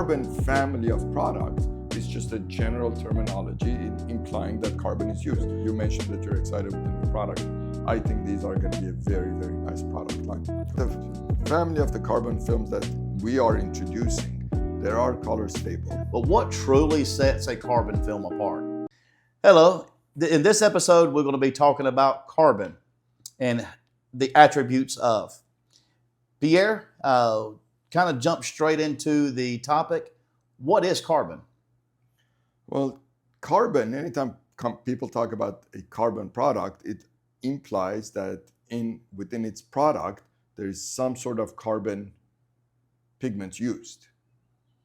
carbon family of products is just a general terminology implying that carbon is used. You mentioned that you're excited with the new product. I think these are going to be a very, very nice product line. The family of the carbon films that we are introducing, there are color stable. But what truly sets a carbon film apart? Hello, in this episode, we're going to be talking about carbon and the attributes of. Pierre, kind of jump straight into the topic. What is carbon? Well, carbon, anytime people talk about a carbon product, it implies that within its product, there is some sort of carbon pigment used.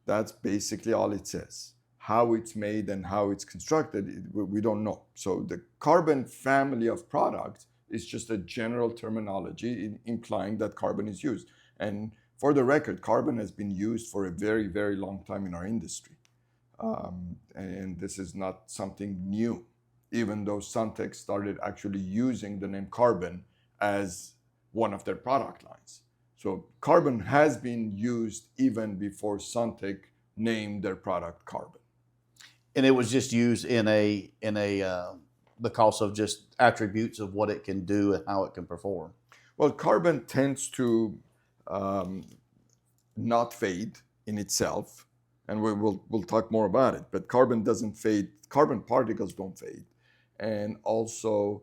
That's basically all it says. How it's made and how it's constructed, we don't know. So the carbon family of products is just a general terminology implying that carbon is used. And for the record, carbon has been used for a very, very long time in our industry. And this is not something new, even though Suntech started actually using the name carbon as one of their product lines. So carbon has been used even before Suntech named their product carbon. And it was just used because of just attributes of what it can do and how it can perform. Well, carbon tends to not fade in itself, and we'll talk more about it. But carbon doesn't fade. Carbon particles don't fade, and also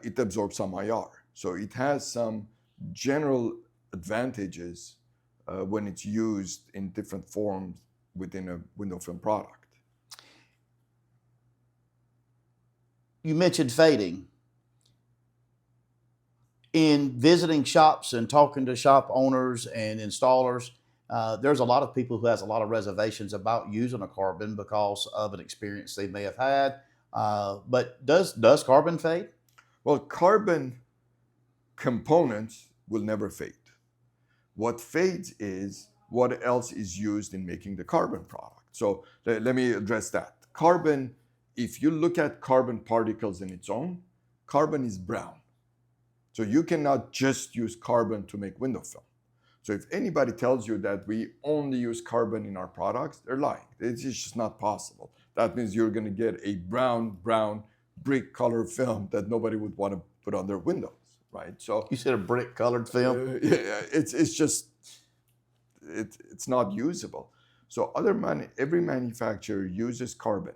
it absorbs some IR. So it has some general advantages when it's used in different forms within a window film product. You mentioned fading. In visiting shops and talking to shop owners and installers, there's a lot of people who has a lot of reservations about using a carbon because of an experience they may have had. But does carbon fade? Well, carbon components will never fade. What fades is what else is used in making the carbon product. So let me address that. Carbon, if you look at carbon particles in its own, carbon is brown. So you cannot just use carbon to make window film. So if anybody tells you that we only use carbon in our products, they're lying. It's just not possible. That means you're going to get a brown brick color film that nobody would want to put on their windows, right? So you said a brick colored film. Yeah, it's not usable. So every manufacturer uses carbon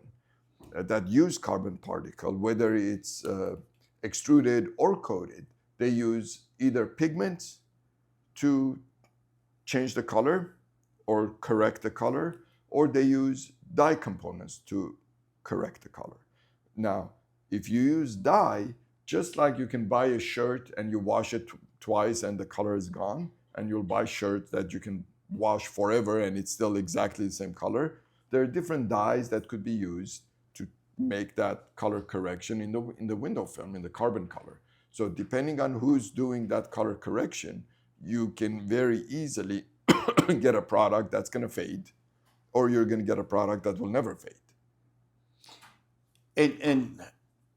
that use carbon particle, whether it's extruded or coated. They use either pigments to change the color or correct the color, or they use dye components to correct the color. Now, if you use dye, just like you can buy a shirt and you wash it twice and the color is gone, and you'll buy shirts that you can wash forever and it's still exactly the same color, there are different dyes that could be used to make that color correction in the window film, in the carbon color. So depending on who's doing that color correction, you can very easily get a product that's going to fade, or you're going to get a product that will never fade. And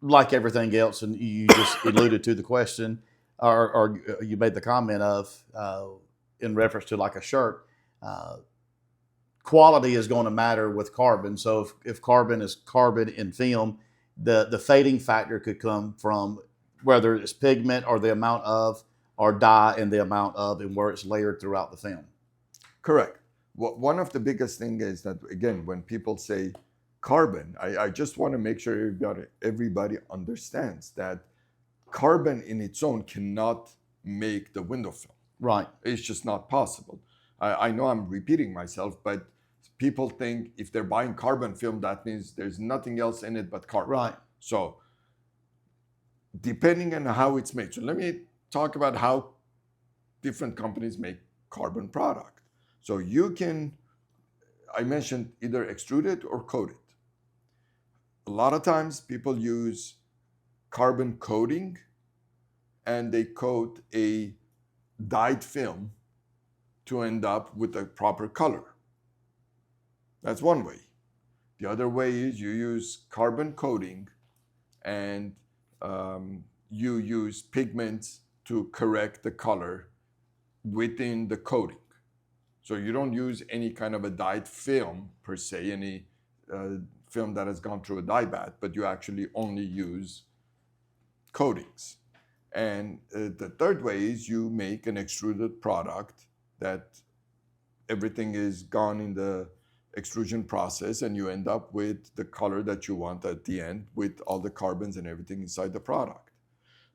like everything else, and you just alluded to the question, or you made the comment of, in reference to like a shirt, quality is going to matter with carbon. So if carbon is carbon in film, the fading factor could come from whether it's pigment or the amount of, or dye and the amount of, and where it's layered throughout the film. Correct. One of the biggest things is that, again, when people say carbon, I just want to make sure everybody understands that carbon in its own cannot make the window film. Right. It's just not possible. I know I'm repeating myself, but people think if they're buying carbon film, that means there's nothing else in it but carbon. Right. So depending on how it's made. So let me talk about how different companies make carbon product. So I mentioned either extruded or coated. A lot of times people use carbon coating and they coat a dyed film to end up with a proper color. That's one way. The other way is you use carbon coating and you use pigments to correct the color within the coating. So you don't use any kind of a dyed film per se, any film that has gone through a dye bath, but you actually only use coatings. And the third way is you make an extruded product that everything is gone in the extrusion process, and you end up with the color that you want at the end with all the carbons and everything inside the product.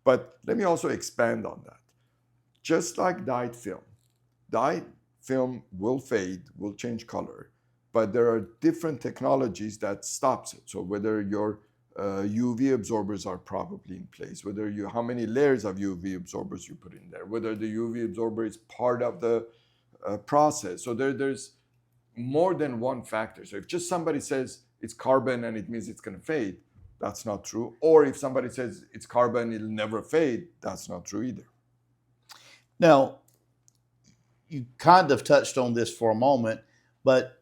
But let me also expand on that. Just like dyed film will fade, will change color, but there are different technologies that stops it. So whether your UV absorbers are properly in place, how many layers of UV absorbers you put in there, whether the UV absorber is part of the process. So there's more than one factor. So if just somebody says it's carbon and it means it's going to fade, that's not true. Or if somebody says it's carbon, it'll never fade, that's not true either. Now, you kind of touched on this for a moment, but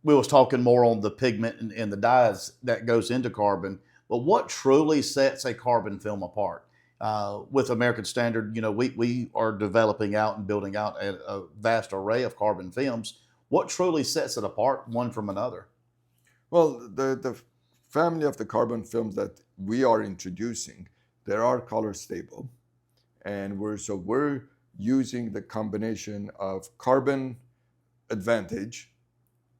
we was talking more on the pigment and the dyes that goes into carbon. But what truly sets a carbon film apart? With American Standard, we are developing out and building out a vast array of carbon films. What truly sets it apart one from another? Well, the family of the carbon films that we are introducing, they are color stable. And we're using the combination of carbon advantage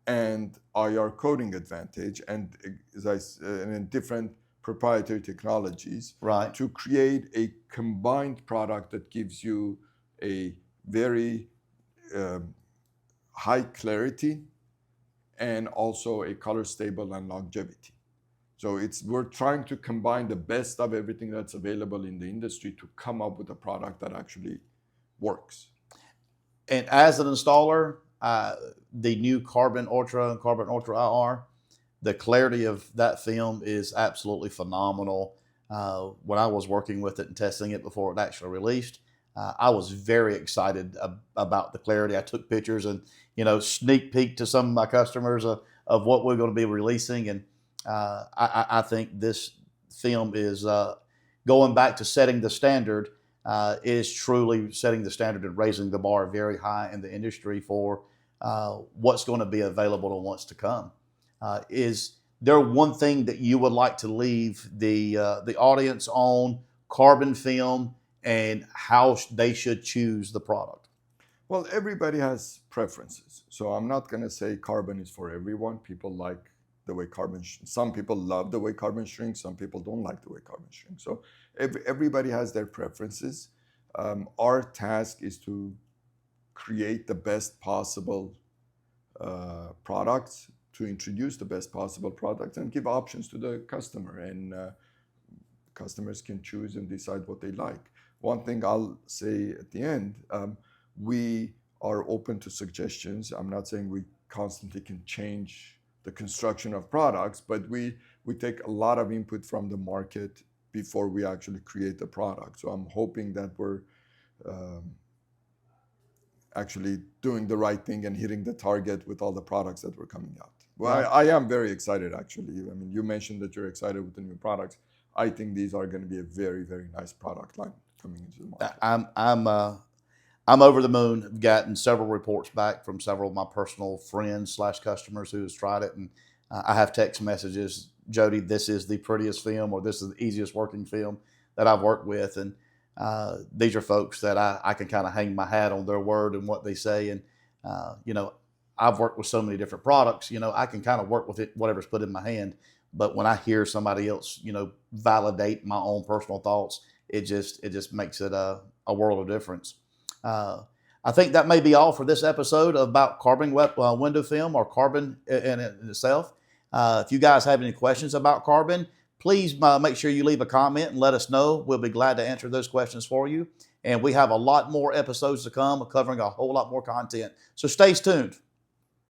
and IR coating advantage, and in different proprietary technologies, right, to create a combined product that gives you a very high clarity and also a color stable and longevity. So we're trying to combine the best of everything that's available in the industry to come up with a product that actually works. And as an installer, the new Carbon Ultra and Carbon Ultra IR, the clarity of that film is absolutely phenomenal. When I was working with it and testing it before it actually released, I was very excited about the clarity. I took pictures and sneak peek to some of my customers of what we're going to be releasing, and I think this film is going back to setting the standard. Is truly setting the standard and raising the bar very high in the industry for what's going to be available and what's to come. Is there one thing that you would like to leave the audience on carbon film and how they should choose the product? Well, everybody has preferences. So I'm not going to say carbon is for everyone. People like the way some people love the way carbon shrinks. Some people don't like the way carbon shrinks. So everybody has their preferences. Our task is to create the best possible products, to introduce the best possible products, and give options to the customer. And customers can choose and decide what they like. One thing I'll say at the end, we are open to suggestions. I'm not saying we constantly can change the construction of products, but we take a lot of input from the market before we actually create the product. So I'm hoping that we're actually doing the right thing and hitting the target with all the products that were coming out. Well, I am very excited, actually. I mean, you mentioned that you're excited with the new products. I think these are going to be a very, very nice product line coming into the market. I'm over the moon. I've gotten several reports back from several of my personal friends / customers who has tried it, and I have text messages, Jody, this is the prettiest film, or this is the easiest working film that I've worked with. And these are folks that I can kind of hang my hat on their word and what they say. And, I've worked with so many different products, I can kind of work with it, whatever's put in my hand. But when I hear somebody else, validate my own personal thoughts, it just makes it a world of difference. I think that may be all for this episode about carbon window film, or carbon in itself. If you guys have any questions about carbon, please make sure you leave a comment and let us know. We'll be glad to answer those questions for you. And we have a lot more episodes to come covering a whole lot more content. So stay tuned.